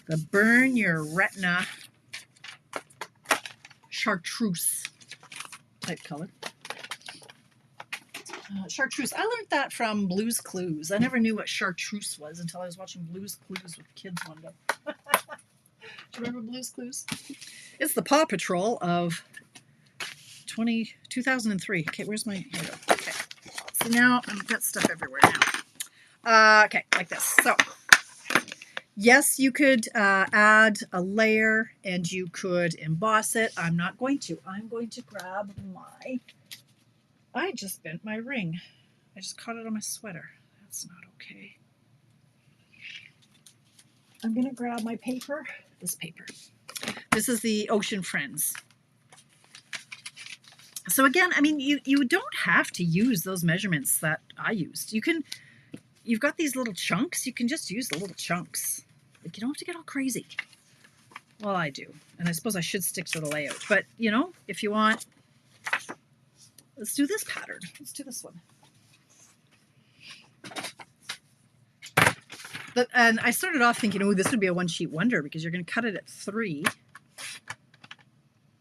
the Burn Your Retina Chartreuse type color. Chartreuse. I learned that from Blue's Clues. I never knew what chartreuse was until I was watching Blue's Clues with kids one day. Do you remember Blue's Clues? It's the Paw Patrol of 2003. Okay, where's my... Here we go. Okay. So now I've got stuff everywhere now. Okay, like this. So, yes, you could add a layer and you could emboss it. I'm not going to. I'm going to grab my... I just bent my ring. I just caught it on my sweater. That's not okay. I'm going to grab my paper. This paper. This is the Ocean Friends. So again, I mean, you don't have to use those measurements that I used. You've got these little chunks. You can just use the little chunks. Like, you don't have to get all crazy. Well, I do. And I suppose I should stick to the layout. But, if you want, let's do this pattern. Let's do this one. And I started off thinking, oh, this would be a one-sheet wonder because you're going to cut it at 3.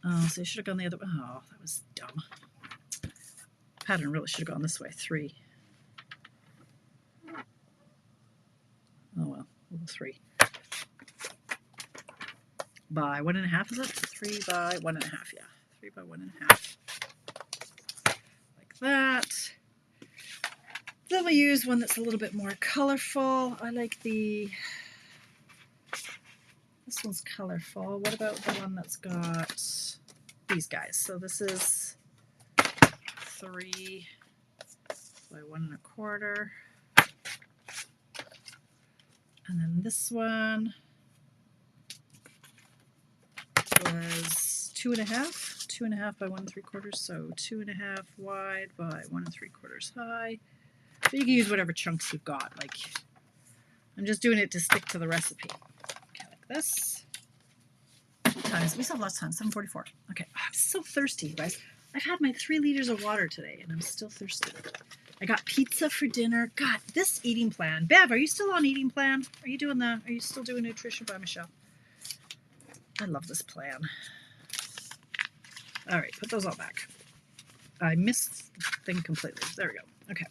Oh, so I should have gone the other way. Oh, that was dumb. Pattern really should have gone this way. 3. Oh, well, 3. By 1.5, is it? 3 by 1.5, yeah. 3 by 1.5. Like that. Then we use one that's a little bit more colorful. I like this one's colorful. What about the one that's got these guys? So this is 3 by 1.25. And then this one was 2.5 by 1.75. So 2.5 wide by 1.75 high. So you can use whatever chunks you've got. Like, I'm just doing it to stick to the recipe. Okay, like this. We still have lots of time. 7:44. Okay, I'm so thirsty, you guys. I've had my 3 liters of water today, and I'm still thirsty. I got pizza for dinner. God, this eating plan. Bev, are you still on eating plan? Are you still doing Nutrition by Michelle? I love this plan. All right, put those all back. I missed the thing completely. There we go. Okay.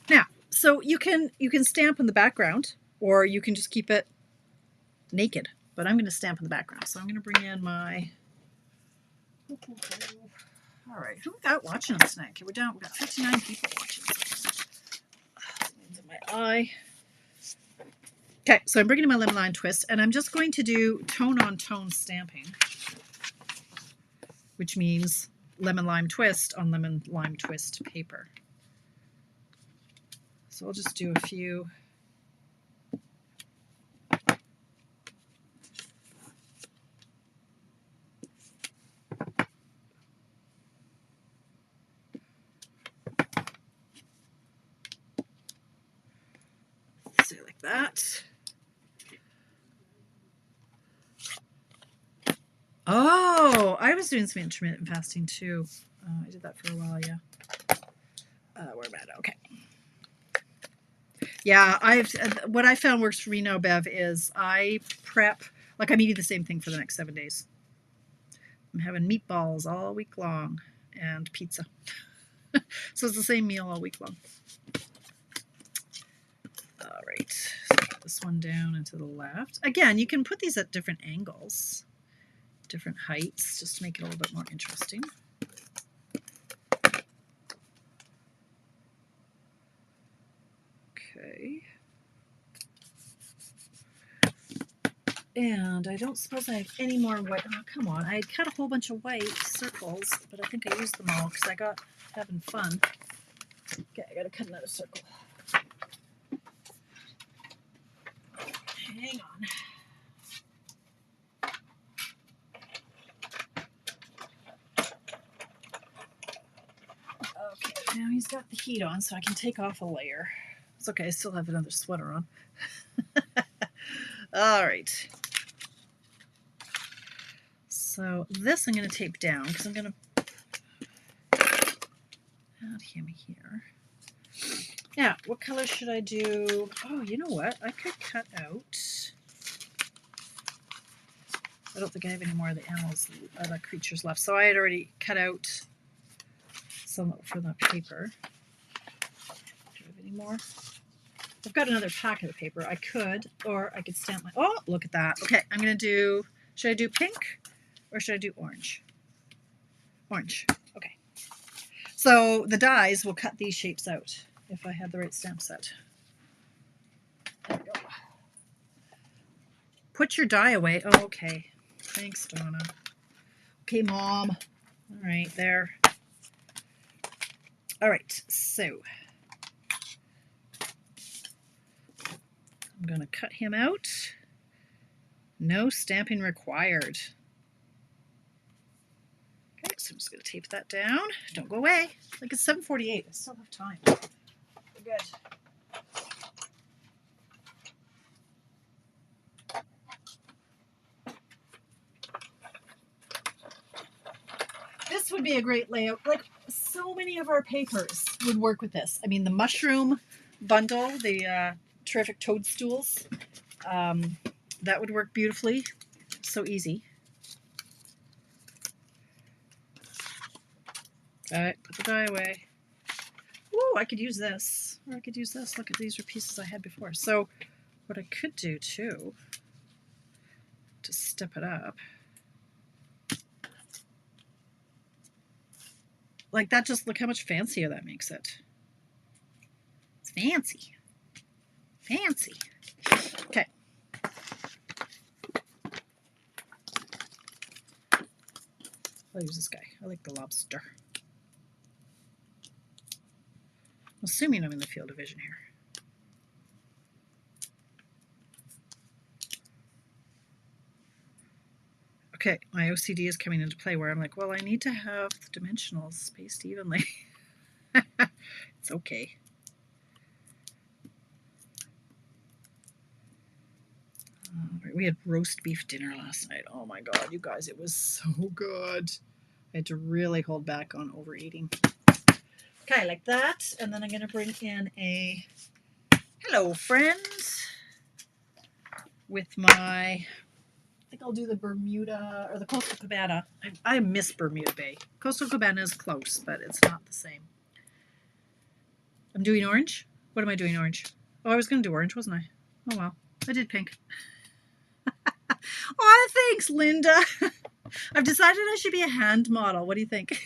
Now, so you can stamp in the background, or you can just keep it naked. But I'm going to stamp in the background. So I'm going to bring in my... All right, who we got watching us tonight? Okay, we've got 59 people watching us. In my eye. Okay, so I'm bringing in my lemon lime twist, and I'm just going to do tone on tone stamping, which means lemon lime twist on lemon lime twist paper. So I'll just do a few. Say like that. Oh, I was doing some intermittent fasting too. I did that for a while, yeah. Where am I? Okay. Yeah, what I found works for me now, Bev, is I prep, like I'm eating the same thing for the next 7 days. I'm having meatballs all week long and pizza. So it's the same meal all week long. All right, so put this one down and to the left. Again, you can put these at different angles, different heights, just to make it a little bit more interesting. Okay. And I don't suppose I have any more white. Oh, come on. I had cut a whole bunch of white circles, but I think I used them all because I got having fun. Okay, I got to cut another circle. Hang on. Okay, now he's got the heat on, so I can take off a layer. It's okay, I still have another sweater on. All right. So this I'm going to tape down because I'm going to add him here. Now, what color should I do? Oh, you know what? I could cut out. I don't think I have any more of the animals, the creatures left. So I had already cut out some for the paper. Do I have any more? I've got another packet of paper. I could, or I could stamp my. Oh, look at that. Okay, I'm going to do. Should I do pink or should I do orange? Orange. Okay. So the dies will cut these shapes out if I had the right stamp set. There we go. Put your die away. Oh, okay. Thanks, Donna. Okay, Mom. All right, there. All right, so I'm going to cut him out. No stamping required. Okay, so I'm just going to tape that down. Don't go away. Like it's 7:48. I still have time. We're good. This would be a great layout. Like so many of our papers would work with this. I mean, the mushroom bundle, the terrific toadstools, that would work beautifully. So easy. All right, put the die away. Ooh, I could use this, or I could use this. Look at these are pieces I had before. So what I could do too, to step it up, like that, just look how much fancier that makes it. It's fancy. Fancy. Okay. I'll use this guy. I like the lobster. I'm assuming I'm in the field of vision here. Okay, my OCD is coming into play where I'm like, well, I need to have the dimensionals spaced evenly. It's okay. Right, we had roast beef dinner last night. Oh my God, you guys, it was so good. I had to really hold back on overeating. Okay, like that. And then I'm going to bring in a hello, friends, with my, I think I'll do the Bermuda or the Coastal Cabana. I miss Bermuda Bay. Coastal Cabana is close, but it's not the same. I'm doing orange. What am I doing orange? Oh, I was going to do orange, wasn't I? Oh, well. I did pink. Oh, thanks, Linda. I've decided I should be a hand model. What do you think?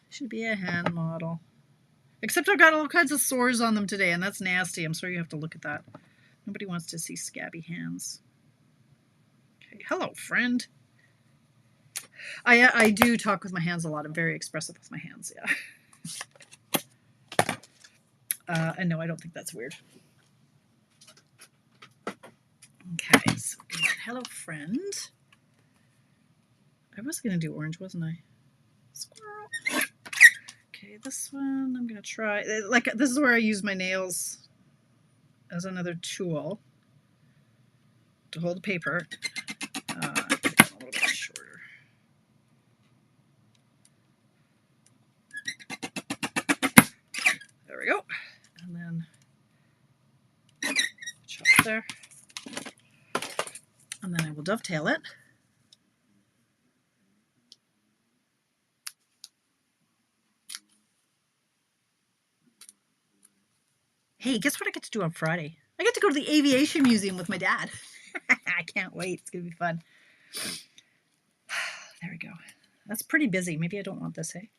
Should be a hand model. Except I've got all kinds of sores on them today, and that's nasty. I'm sorry you have to look at that. Nobody wants to see scabby hands. Okay, hello, friend. I do talk with my hands a lot. I'm very expressive with my hands, yeah. And no, I don't think that's weird. Okay, so hello, friend. I was going to do orange, wasn't I? Squirrel. Okay, this one I'm going to try. Like, this is where I use my nails as another tool to hold the paper. A little bit shorter. There we go. And then chop there. And then I will dovetail it. Hey, guess what I get to do on Friday? I get to go to the Aviation Museum with my dad. I can't wait. It's going to be fun. There we go. That's pretty busy. Maybe I don't want this, hey?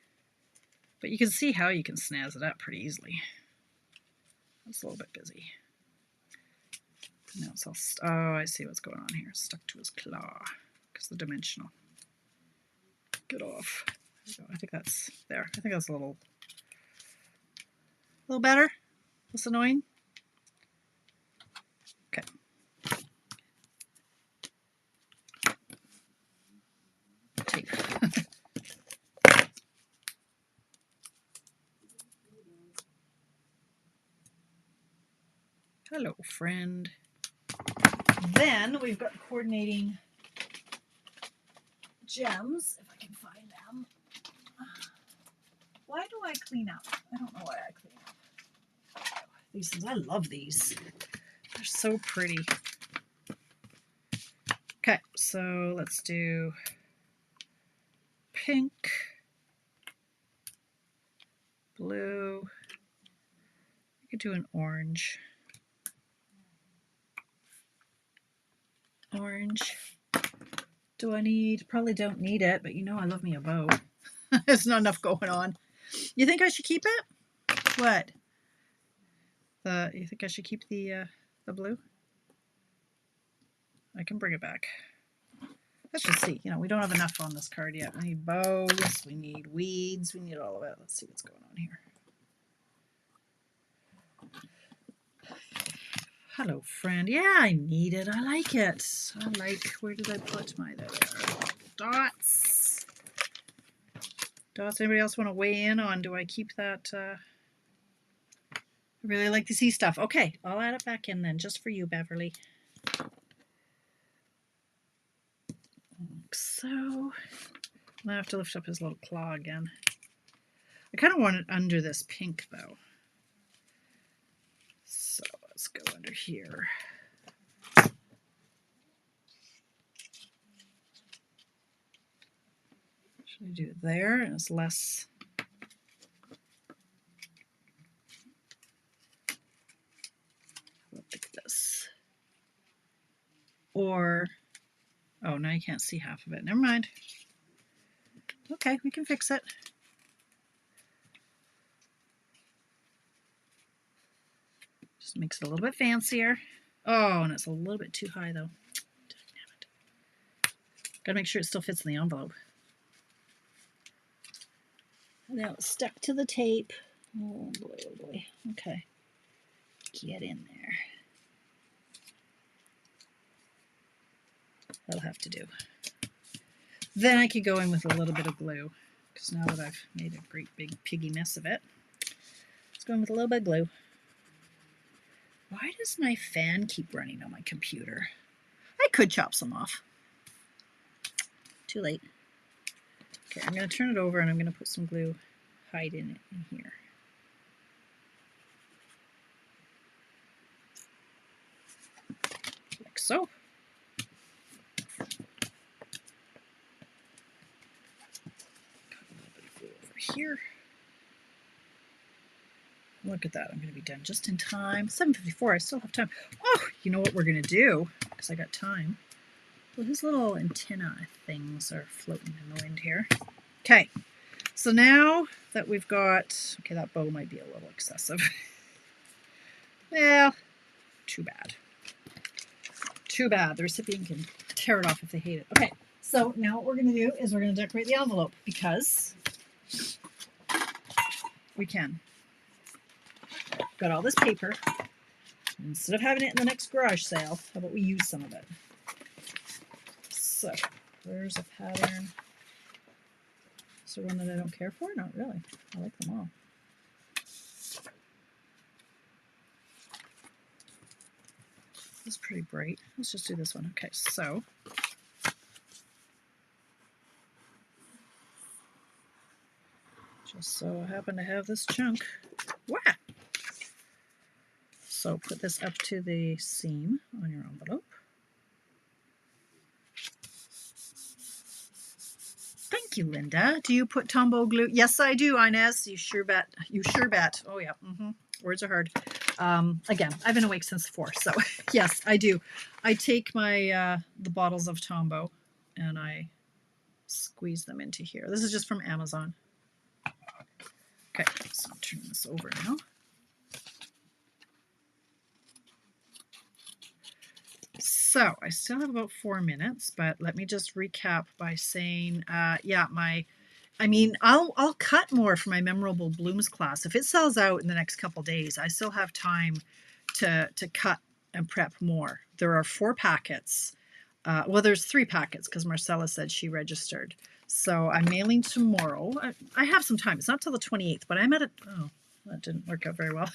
But you can see how you can snazz it up pretty easily. It's a little bit busy. Now it's all, oh, I see what's going on here. Stuck to his claw because the dimensional. Get off. There we go. I think that's there. I think that's a little better. Less annoying. Okay. Tape. Hello, friend. Then we've got the coordinating gems, if I can find them. Why do I clean up? I don't know why I clean up. These things, I love these. They're so pretty. Okay, so let's do pink, blue. We could do an orange. Orange. Do I need? Probably don't need it, but you know I love me a bow. There's not enough going on. You think I should keep it? What? You think I should keep the blue? I can bring it back. Let's just see. You know, we don't have enough on this card yet. We need bows, we need weeds, we need all of it. Let's see what's going on here. Hello, friend. Yeah, I need it. I like it. I like, where did I put my dots? Dots. Anybody else want to weigh in on, do I keep that? I really like to see stuff. Okay, I'll add it back in then, just for you, Beverly. Like so. I have to lift up his little claw again. I kind of want it under this pink, though. So let's go under here. Should I do it there? And it's less. Like this. Or, oh, now you can't see half of it. Never mind. Okay, we can fix it. Just makes it a little bit fancier. Oh, and it's a little bit too high, though. Damn it. Gotta make sure it still fits in the envelope. Now it's stuck to the tape. Oh boy, oh boy. Okay. Get in there. That'll have to do. Then I could go in with a little bit of glue, because now that I've made a great big piggy mess of it, let's go in with a little bit of glue. Why does my fan keep running on my computer? I could chop some off. Too late. Okay, I'm going to turn it over and I'm going to put some glue, hide in it in here. Like so. Here. Look at that. I'm going to be done just in time. 7:54. I still have time. Oh, you know what we're going to do? Because I got time. Well, his little antenna things are floating in the wind here. Okay. So now that we've got, okay, that bow might be a little excessive. Well, too bad. Too bad. The recipient can tear it off if they hate it. Okay, so now what we're going to do is we're going to decorate the envelope because we can. Got all this paper. Instead of having it in the next garage sale, how about we use some of it? So, there's a pattern. Is there one that I don't care for? Not really. I like them all. It's pretty bright. Let's just do this one. Okay, so just so I happen to have this chunk. Wow! So put this up to the seam on your envelope. Thank you, Linda. Do you put Tombow glue? Yes, I do, Inez. You sure bet. You sure bet. Oh, yeah. Words are hard. Again, I've been awake since 4, so yes, I do. I take my the bottles of Tombow and I squeeze them into here. This is just from Amazon. Okay, so I'm turning this over now. So I still have about 4 minutes, but let me just recap by saying, yeah, I'll cut more for my memorable blooms class. If it sells out in the next couple days, I still have time to cut and prep more. There are 4 packets. Well, there's 3 packets because Marcella said she registered. So I'm mailing tomorrow. I have some time. It's not till the 28th, but I'm at it. Oh, that didn't work out very well.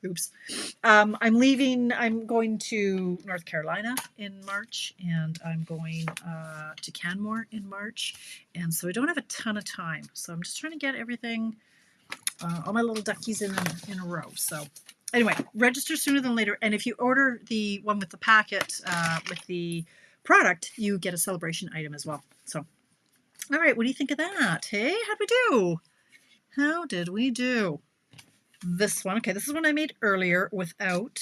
Oops. I'm leaving. I'm going to North Carolina in March, and I'm going to Canmore in March. And so I don't have a ton of time. So I'm just trying to get everything, all my little duckies in a row. So anyway, register sooner than later. And if you order the one with the packet with the product, you get a celebration item as well. So, all right, what do you think of that? Hey, how'd we do? How did we do? This one, okay, this is one I made earlier without.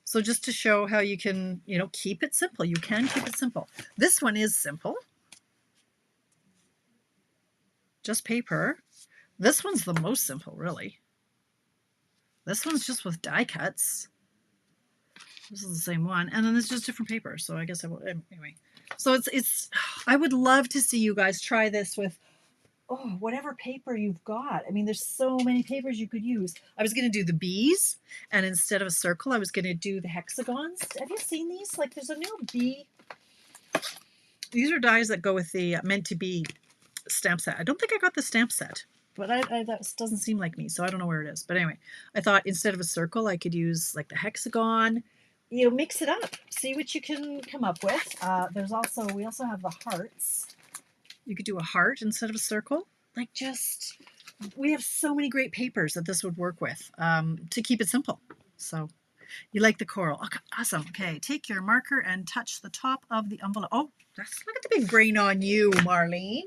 So just to show how you can, keep it simple. You can keep it simple. This one is simple. Just paper. This one's the most simple, really. This one's just with die cuts. This is the same one. And then there's just different paper. So I guess I will, anyway. So it's, I would love to see you guys try this with, whatever paper you've got. I mean, there's so many papers you could use. I was going to do the bees, and instead of a circle, I was going to do the hexagons. Have you seen these? Like, there's a new bee. These are dies that go with the Meant to Be stamp set. I don't think I got the stamp set, but that doesn't seem like me, so I don't know where it is. But anyway, I thought instead of a circle, I could use like the hexagon. Mix it up. See what you can come up with. We also have the hearts. You could do a heart instead of a circle. We have so many great papers that this would work with to keep it simple. So you like the coral. Okay, awesome. Okay, take your marker and touch the top of the envelope. Oh, look at the big brain on you, Marlene.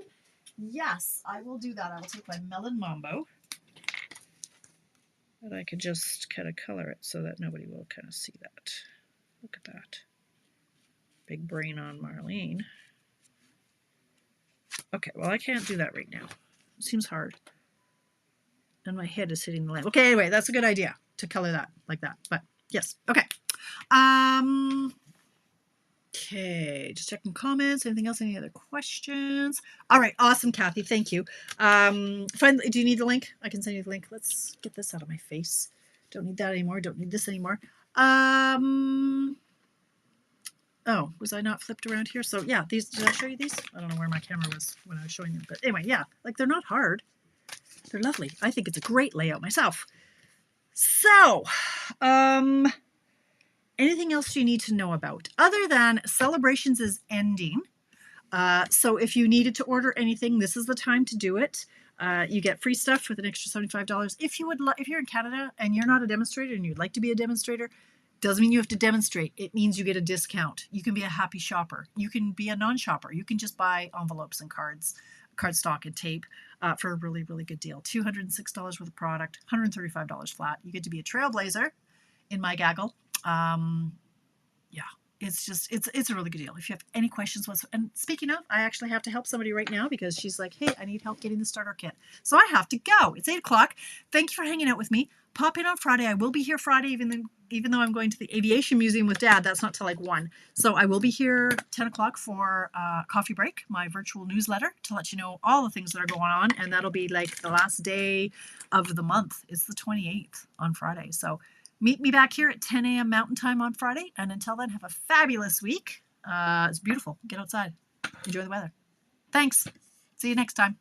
Yes, I will do that. I will take my Melon Mambo. And I could just kind of color it so that nobody will kind of see that. Look at that. Big brain on Marlene. Okay, well, I can't do that right now. It seems hard. And my head is hitting the lamp. Okay, anyway, that's a good idea to color that like that. But yes, okay. Okay, just checking comments. Anything else? Any other questions? All right, awesome, Kathy. Thank you. Do you need the link? I can send you the link. Let's get this out of my face. Don't need that anymore. Don't need this anymore. Oh, was I not flipped around here? So yeah, did I show you these? I don't know where my camera was when I was showing them. But anyway, yeah, they're not hard. They're lovely. I think it's a great layout myself. So, anything else you need to know about other than Celebrations is ending? So if you needed to order anything, this is the time to do it. You get free stuff with an extra $75. If you're in Canada and you're not a demonstrator and you'd like to be a demonstrator, doesn't mean you have to demonstrate. It means you get a discount. You can be a happy shopper. You can be a non-shopper. You can just buy envelopes and cards, cardstock and tape for a really, really good deal. $206 worth of product, $135 flat. You get to be a trailblazer in my gaggle. Yeah, it's a really good deal. If you have any questions, and speaking of, I actually have to help somebody right now because she's like, hey, I need help getting the starter kit. So I have to go. It's 8 o'clock. Thank you for hanging out with me. Pop in on Friday. I will be here Friday, even though I'm going to the Aviation Museum with Dad. That's not till like 1. So I will be here 10 o'clock for Coffee Break, my virtual newsletter, to let you know all the things that are going on. And that'll be like the last day of the month. It's the 28th on Friday. So meet me back here at 10 a.m. Mountain Time on Friday. And until then, have a fabulous week. It's beautiful. Get outside. Enjoy the weather. Thanks. See you next time.